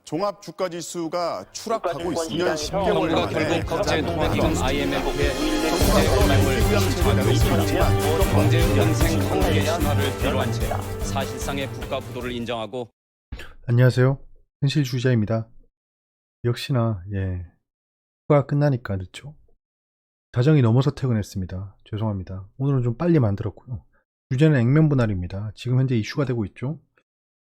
종합 주가 지수가 추락하고 있습니다. 주가 10개월 정부가 만에 결국 국제통화기금 IMF의 경제 경제 부양 신청하고 있습니다. 경제 현생 한계 대한 신화를 뒤로한 채 사실상의 국가 부도를 인정하고 안녕하세요. 현실주의자입니다. 역시나 휴가 끝나니까 늦죠. 자정이 넘어서 퇴근했습니다. 죄송합니다. 오늘은 좀 빨리 만들었고요. 주제는 액면 분할입니다. 지금 현재 이슈가 되고 있죠.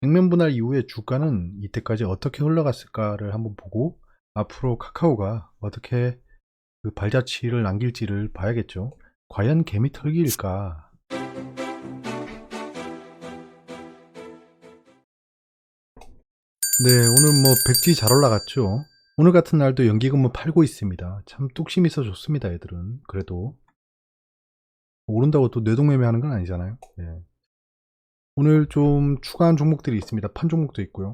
액면 분할 이후에 주가는 이때까지 어떻게 흘러갔을까를 한번 보고 앞으로 카카오가 어떻게 그 발자취를 남길지를 봐야겠죠. 과연 개미 털기일까? 네, 오늘 뭐 백지 잘 올라갔죠. 오늘 같은 날도 연기금은 팔고 있습니다. 참 뚝심이 있어 좋습니다, 애들은. 그래도 오른다고 또 뇌동매매하는 건 아니잖아요. 오늘 좀 추가한 종목들이 있습니다. 판 종목도 있고요.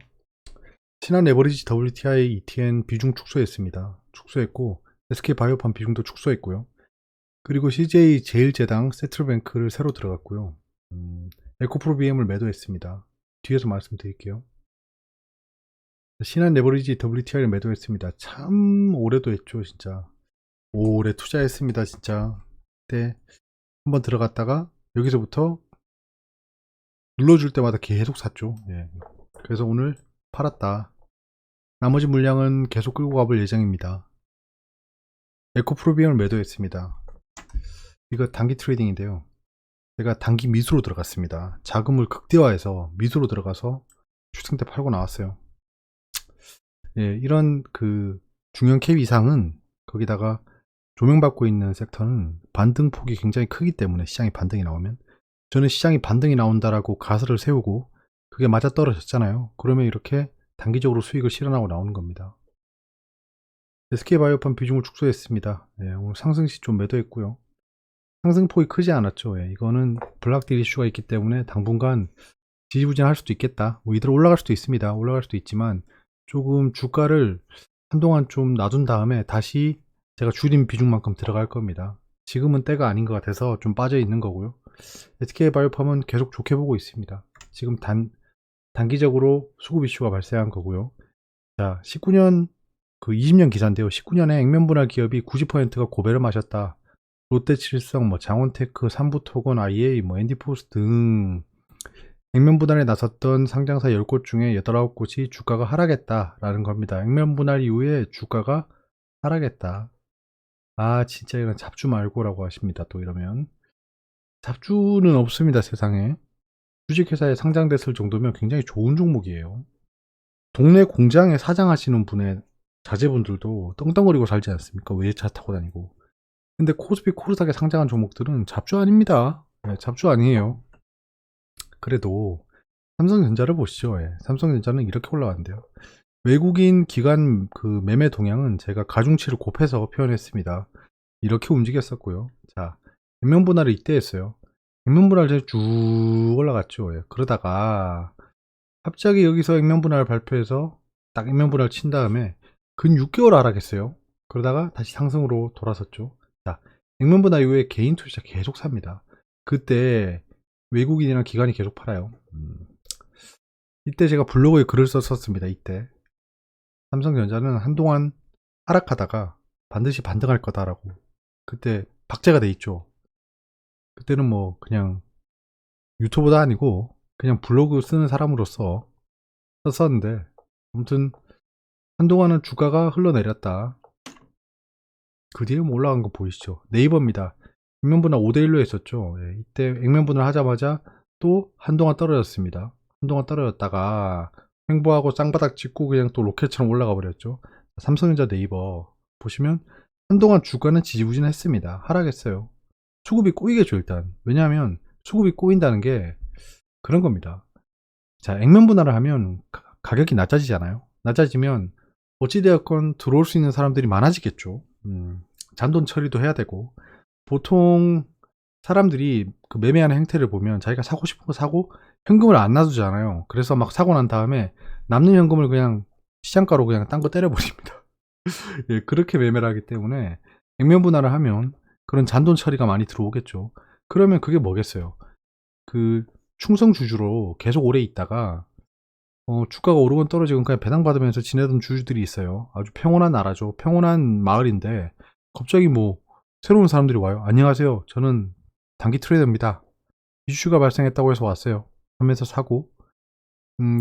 신한 에버리지 WTI ETN 비중 축소했습니다. 축소했고 SK바이오팜 비중도 축소했고요. 그리고 CJ 제일제당 세틀뱅크를 새로 들어갔고요. 에코프로비엠을 매도했습니다. 뒤에서 말씀드릴게요. 신한 에버리지 WTI를 매도했습니다. 참 오래도 했죠, 진짜. 오래 투자했습니다, 진짜. 그때 한번 들어갔다가 여기서부터 눌러줄 때마다 계속 샀죠. 그래서 오늘 팔았다. 나머지 물량은 계속 끌고 가볼 예정입니다. 에코프로비엠을 매도했습니다. 이거 단기 트레이딩인데요. 제가 단기 미수로 들어갔습니다. 자금을 극대화해서 미수로 들어가서 추승 때 팔고 나왔어요. 이런 그 중형 캡 이상은 거기다가 조명받고 있는 섹터는 반등폭이 굉장히 크기 때문에 시장이 반등이 나오면 저는 시장이 반등이 나온다라고 가설을 세우고 그게 맞아 떨어졌잖아요. 그러면 이렇게 단기적으로 수익을 실현하고 나오는 겁니다. SK바이오팜 비중을 축소했습니다. 오늘 상승시 좀 매도했고요. 상승폭이 크지 않았죠. 이거는 블락딜 이슈가 있기 때문에 당분간 지지부진할 수도 있겠다. 뭐 이대로 올라갈 수도 있습니다. 올라갈 수도 있지만 조금 주가를 한동안 좀 놔둔 다음에 다시 제가 줄인 비중만큼 들어갈 겁니다. 지금은 때가 아닌 것 같아서 좀 빠져 있는 거고요. SK바이오팜은 계속 좋게 보고 있습니다. 지금 단기적으로 수급 이슈가 발생한 거고요. 자, 19년 그 20년 기사인데요. 19년에 액면 분할 기업이 90%가 고배를 마셨다. 롯데칠성, 뭐 장원테크, 삼부토건, IA, 뭐 엔디포스 등 액면 분할에 나섰던 상장사 10곳 중에 8, 9곳이 주가가 하락했다라는 겁니다. 액면 분할 이후에 주가가 하락했다. 아, 진짜 이건 잡주 말고라고 하십니다. 또 이러면 잡주는 없습니다, 세상에. 주식회사에 상장됐을 정도면 굉장히 좋은 종목이에요. 동네 공장에 사장하시는 분의 자제분들도 떵떵거리고 살지 않습니까? 외제차 타고 다니고. 근데 코스피 코스닥에 상장한 종목들은 잡주 아닙니다. 잡주 아니에요. 그래도 삼성전자를 보시죠. 삼성전자는 이렇게 올라왔는데요. 외국인 기관 그 매매 동향은 제가 가중치를 곱해서 표현했습니다. 이렇게 움직였었고요. 자, 액면 분할을 이때 했어요. 액면 분할 쭉 올라갔죠. 그러다가 갑자기 여기서 액면 분할 발표해서 딱 액면 분할 친 다음에 근 6개월 하락했어요. 그러다가 다시 상승으로 돌아섰죠. 자, 액면 분할 이후에 개인 투자 계속 삽니다. 그때 외국인이랑 기관이 계속 팔아요. 이때 제가 블로그에 글을 썼습니다. 이때 삼성전자는 한동안 하락하다가 반드시 반등할 거다라고 그때 박제가 돼 있죠. 그때는 뭐 그냥 유튜버도 아니고 그냥 블로그 쓰는 사람으로서 썼었는데 아무튼 한동안은 주가가 흘러내렸다. 그 뒤에 뭐 올라간 거 보이시죠? 네이버입니다. 액면 분할 5대1로 했었죠. 이때 액면 분할 하자마자 또 한동안 떨어졌습니다. 한동안 떨어졌다가 횡보하고 쌍바닥 찍고 그냥 또 로켓처럼 올라가 버렸죠. 삼성전자 네이버 보시면 한동안 주가는 지지부진했습니다. 하락했어요. 수급이 꼬이겠죠, 일단. 왜냐하면 수급이 꼬인다는 게 그런 겁니다. 자, 액면 분할을 하면 가격이 낮아지잖아요. 낮아지면 어찌되었건 들어올 수 있는 사람들이 많아지겠죠. 잔돈 처리도 해야 되고 보통 사람들이 그 매매하는 행태를 보면 자기가 사고 싶은 거 사고 현금을 안 놔두잖아요. 그래서 막 사고 난 다음에 남는 현금을 그냥 시장가로 그냥 딴 거 때려버립니다. 그렇게 매매를 하기 때문에 액면 분할을 하면 그런 잔돈 처리가 많이 들어오겠죠. 그러면 그게 뭐겠어요? 그 충성 주주로 계속 오래 있다가 주가가 오르건 떨어지건 그냥 배당받으면서 지내던 주주들이 있어요. 아주 평온한 나라죠. 평온한 마을인데 갑자기 뭐 새로운 사람들이 와요. 안녕하세요. 저는 단기 트레이더입니다. 이슈가 발생했다고 해서 왔어요. 하면서 사고,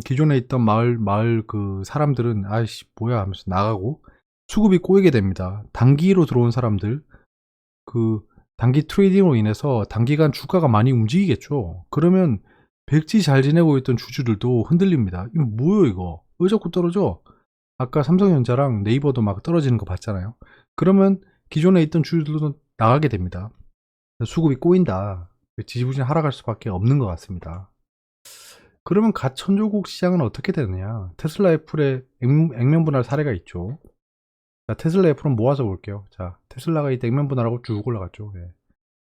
기존에 있던 마을 그 사람들은 아이씨 뭐야 하면서 나가고 수급이 꼬이게 됩니다. 단기로 들어온 사람들, 그 단기 트레이딩으로 인해서 단기간 주가가 많이 움직이겠죠. 그러면 백지 잘 지내고 있던 주주들도 흔들립니다. 이거 뭐예요 이거? 왜 자꾸 떨어져? 아까 삼성전자랑 네이버도 막 떨어지는 거 봤잖아요. 그러면 기존에 있던 주주들도 나가게 됩니다. 수급이 꼬인다. 지지부진 하락할 수밖에 없는 것 같습니다. 그러면 가천조국 시장은 어떻게 되느냐? 테슬라 애플의 액면 분할 사례가 있죠. 자, 테슬라 애플은 모아서 볼게요. 자, 테슬라가 이때 액면 분할하고 쭉 올라갔죠. 예.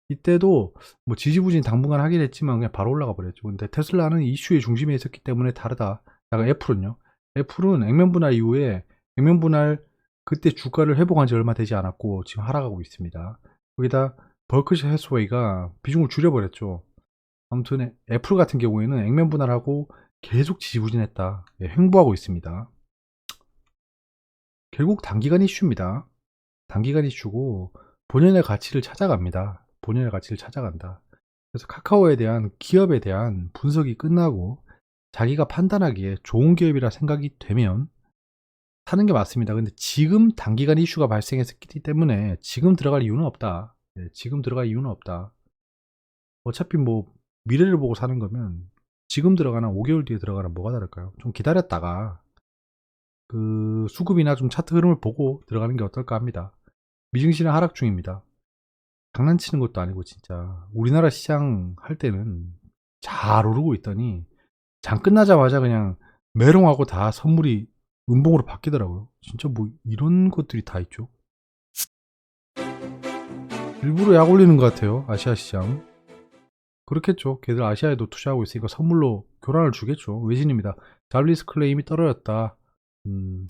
이때도 뭐 지지부진 당분간 하긴 했지만 그냥 바로 올라가 버렸죠. 근데 테슬라는 이슈의 중심에 있었기 때문에 다르다. 자, 애플은요. 애플은 액면 분할 이후에 액면 분할 그때 주가를 회복한 지 얼마 되지 않았고 지금 하락하고 있습니다. 거기다 버크셔 해스웨이가 비중을 줄여버렸죠. 아무튼 애플 같은 경우에는 액면 분할하고 계속 지지부진했다. 예, 횡보하고 있습니다. 결국 단기간 이슈입니다. 단기간 이슈고 본연의 가치를 찾아갑니다. 본연의 가치를 찾아간다. 그래서 카카오에 대한 기업에 대한 분석이 끝나고 자기가 판단하기에 좋은 기업이라 생각이 되면 사는 게 맞습니다. 근데 지금 단기간 이슈가 발생했기 때문에 지금 들어갈 이유는 없다. 예, 지금 들어갈 이유는 없다. 어차피 뭐 미래를 보고 사는 거면 지금 들어가나 5개월 뒤에 들어가나 뭐가 다를까요? 좀 기다렸다가 그 수급이나 좀 차트 흐름을 보고 들어가는 게 어떨까 합니다. 미증시는 하락 중입니다. 장난치는 것도 아니고 진짜 우리나라 시장 할 때는 잘 오르고 있더니 장 끝나자마자 그냥 메롱하고 다 선물이 음봉으로 바뀌더라고요. 진짜 뭐 이런 것들이 다 있죠. 일부러 약 올리는 것 같아요. 아시아 시장. 그렇겠죠. 걔들 아시아에도 투자하고 있으니까 선물로 교란을 주겠죠. 외신입니다. 잘리스 클레임이 떨어졌다.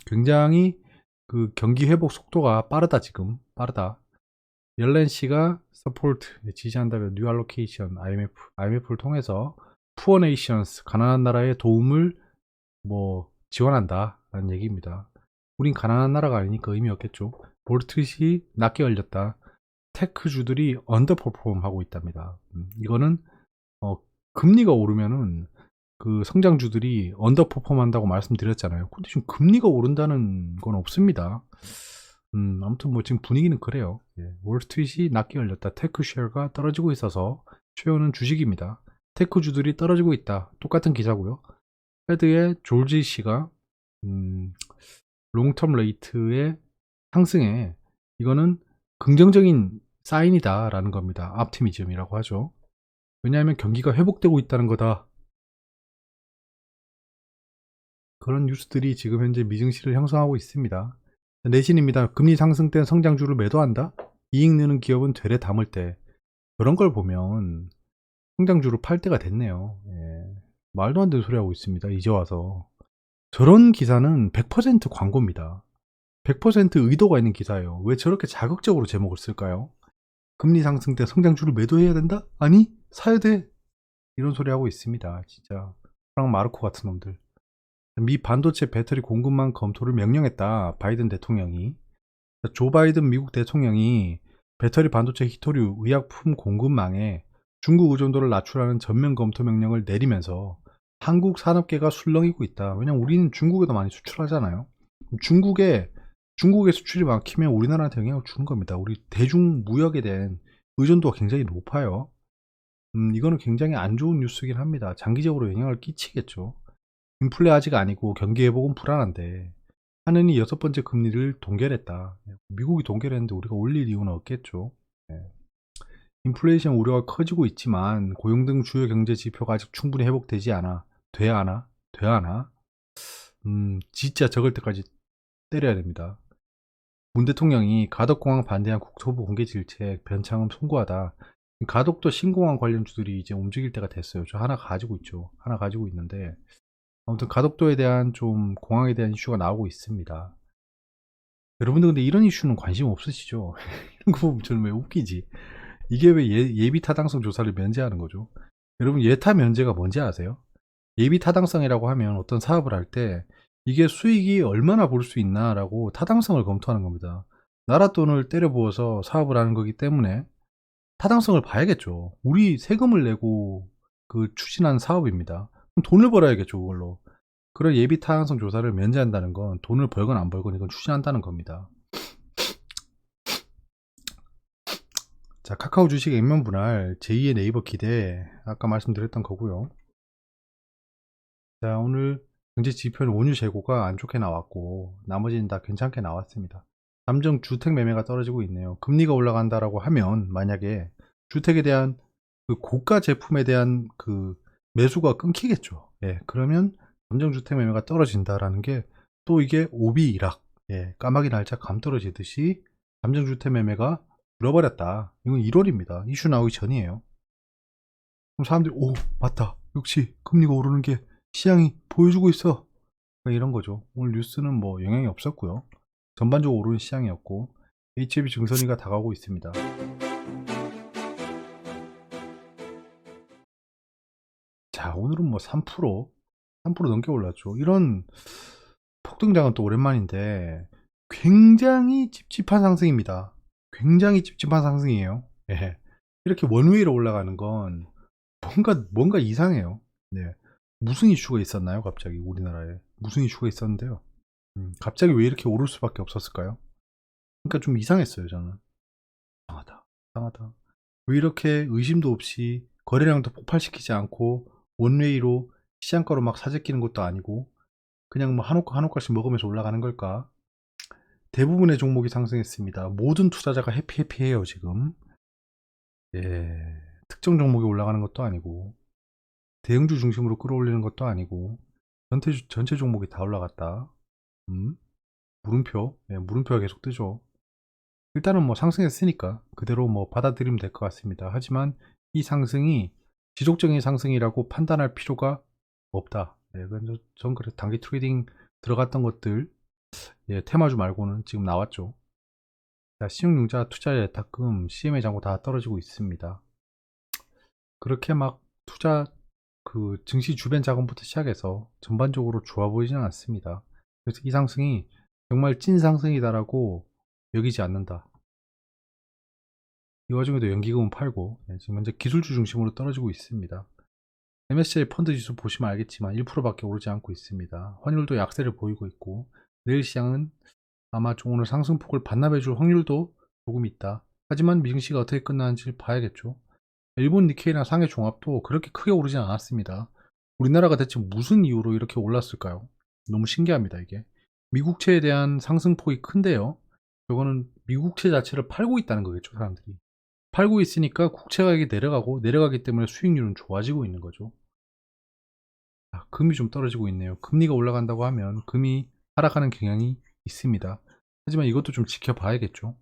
굉장히 그 경기 회복 속도가 빠르다 지금. 빠르다. 옐렌 씨가 서포트 지지한다며 뉴 알로케이션 IMF를 통해서 푸어 네이션스 가난한 나라의 도움을 뭐 지원한다 라는 얘기입니다. 우린 가난한 나라가 아니니까 의미 없겠죠. 볼트시 낮게 열렸다. 테크주들이 언더퍼폼 하고 있답니다. 이거는 금리가 오르면은 그 성장주들이 언더퍼폼 한다고 말씀드렸잖아요. 근데 지금 금리가 오른다는 건 없습니다. 아무튼 뭐 지금 분위기는 그래요. 예, 월스트리트이 낮게 열렸다. 테크 쉐어가 떨어지고 있어서 쉐어는 주식입니다. 테크주들이 떨어지고 있다. 똑같은 기사고요. 페드의 졸지 씨가 롱텀 레이트의 상승에 이거는 긍정적인 사인이다 라는 겁니다. optimism이라고 하죠. 왜냐하면 경기가 회복되고 있다는 거다. 그런 뉴스들이 지금 현재 미증시를 형성하고 있습니다. 내신입니다. 금리 상승 때 성장주를 매도한다? 이익 느는 기업은 되레 담을 때. 그런 걸 보면 성장주를 팔 때가 됐네요. 예. 말도 안 되는 소리 하고 있습니다. 이제 와서. 저런 기사는 100% 광고입니다. 100% 의도가 있는 기사예요. 왜 저렇게 자극적으로 제목을 쓸까요? 금리 상승 때 성장주를 매도해야 된다? 아니, 사야 돼. 이런 소리 하고 있습니다. 진짜 프랑 마르코 같은 놈들. 미 반도체 배터리 공급망 검토를 명령했다. 바이든 대통령이. 조 바이든 미국 대통령이 배터리 반도체 히토류 의약품 공급망에 중국 의존도를 낮추라는 전면 검토 명령을 내리면서 한국 산업계가 술렁이고 있다. 왜냐면 우리는 중국에도 많이 수출하잖아요. 중국에 수출이 막히면 우리나라한테 영향을 주는 겁니다. 우리 대중 무역에 대한 의존도가 굉장히 높아요. 이거는 굉장히 안 좋은 뉴스긴 합니다. 장기적으로 영향을 끼치겠죠. 인플레 아직 아니고 경기 회복은 불안한데 하느니 6번째 금리를 동결했다. 미국이 동결했는데 우리가 올릴 이유는 없겠죠. 인플레이션 우려가 커지고 있지만 고용 등 주요 경제 지표가 아직 충분히 회복되지 않아. 돼야 하나? 진짜 적을 때까지 때려야 됩니다. 문 대통령이 가덕공항 반대한 국토부 공개질책 변창흠 송구하다. 가덕도 신공항 관련주들이 이제 움직일 때가 됐어요. 저 하나 가지고 있죠. 하나 가지고 있는데 아무튼 가덕도에 대한 좀 공항에 대한 이슈가 나오고 있습니다. 여러분들 근데 이런 이슈는 관심 없으시죠? 이런 거 보면 저는 왜 웃기지? 이게 왜 예비 타당성 조사를 면제하는 거죠? 여러분 예타 면제가 뭔지 아세요? 예비 타당성이라고 하면 어떤 사업을 할 때 이게 수익이 얼마나 볼 수 있나라고 타당성을 검토하는 겁니다. 나라 돈을 때려 부어서 사업을 하는 거기 때문에 타당성을 봐야겠죠. 우리 세금을 내고 그 추진한 사업입니다. 그럼 돈을 벌어야겠죠, 그걸로. 그런 예비 타당성 조사를 면제한다는 건 돈을 벌건 안 벌건 이건 추진한다는 겁니다. 자, 카카오 주식 액면 분할, 제2의 네이버 기대, 아까 말씀드렸던 거고요. 자, 오늘 경제 지표는 원유 재고가 안 좋게 나왔고 나머지는 다 괜찮게 나왔습니다. 잠정 주택 매매가 떨어지고 있네요. 금리가 올라간다라고 하면 만약에 주택에 대한 그 고가 제품에 대한 그 매수가 끊기겠죠. 예, 그러면 잠정 주택 매매가 떨어진다라는 게 또 이게 오비이락, 예, 까마귀 날짜 감 떨어지듯이 잠정 주택 매매가 줄어버렸다. 이건 1월입니다. 이슈 나오기 전이에요. 그럼 사람들이 오 맞다. 역시 금리가 오르는 게 시장이 보여주고 있어. 이런 거죠. 오늘 뉴스는 뭐 영향이 없었고요. 전반적으로 오르는 시장이었고 HLB 증선이가 다가오고 있습니다. 자, 오늘은 뭐 3% 넘게 올랐죠. 이런 폭등장은 또 오랜만인데 굉장히 찝찝한 상승입니다. 굉장히 찝찝한 상승이에요. 예. 이렇게 원웨이로 올라가는 건 뭔가 이상해요. 네. 무슨 이슈가 있었나요? 갑자기 우리나라에 무슨 이슈가 있었는데요. 갑자기 왜 이렇게 오를 수밖에 없었을까요? 그러니까 좀 이상했어요. 저는 이상하다. 왜 이렇게 의심도 없이 거래량도 폭발시키지 않고 원웨이로 시장가로 막 사재끼는 것도 아니고 그냥 뭐 한 호가씩 먹으면서 올라가는 걸까? 대부분의 종목이 상승했습니다. 모든 투자자가 해피해요 지금. 예, 특정 종목이 올라가는 것도 아니고 대형주 중심으로 끌어올리는 것도 아니고 전체 종목이 다 올라갔다. 물음표, 예, 물음표가 계속 뜨죠. 일단은 뭐 상승했으니까 그대로 뭐 받아들이면 될 것 같습니다. 하지만 이 상승이 지속적인 상승이라고 판단할 필요가 없다. 예, 전 그래 단기 트레이딩 들어갔던 것들, 예, 테마주 말고는 지금 나왔죠. 자, 신용융자, 투자 예탁금, CMA 잔고 다 떨어지고 있습니다. 그렇게 막 투자 그 증시 주변 자금부터 시작해서 전반적으로 좋아 보이지는 않습니다. 그래서 이 상승이 정말 찐 상승이다라고 여기지 않는다. 이 와중에도 연기금은 팔고, 네, 지금 현재 기술주 중심으로 떨어지고 있습니다. MSCI 펀드 지수 보시면 알겠지만 1%밖에 오르지 않고 있습니다. 환율도 약세를 보이고 있고 내일 시장은 아마 좀 오늘 상승폭을 반납해줄 확률도 조금 있다. 하지만 미증시가 어떻게 끝나는지 봐야겠죠. 일본 니케이나 상해 종합도 그렇게 크게 오르진 않았습니다. 우리나라가 대체 무슨 이유로 이렇게 올랐을까요? 너무 신기합니다, 이게. 미국채에 대한 상승폭이 큰데요. 저거는 미국채 자체를 팔고 있다는 거겠죠, 사람들이. 팔고 있으니까 국채 가격이 내려가기 때문에 수익률은 좋아지고 있는 거죠. 금이 좀 떨어지고 있네요. 금리가 올라간다고 하면 금이 하락하는 경향이 있습니다. 하지만 이것도 좀 지켜봐야겠죠.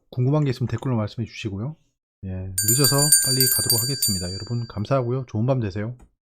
궁금한 게 있으면 댓글로 말씀해 주시고요. 예, 늦어서 빨리 가도록 하겠습니다. 여러분 감사하고요. 좋은 밤 되세요.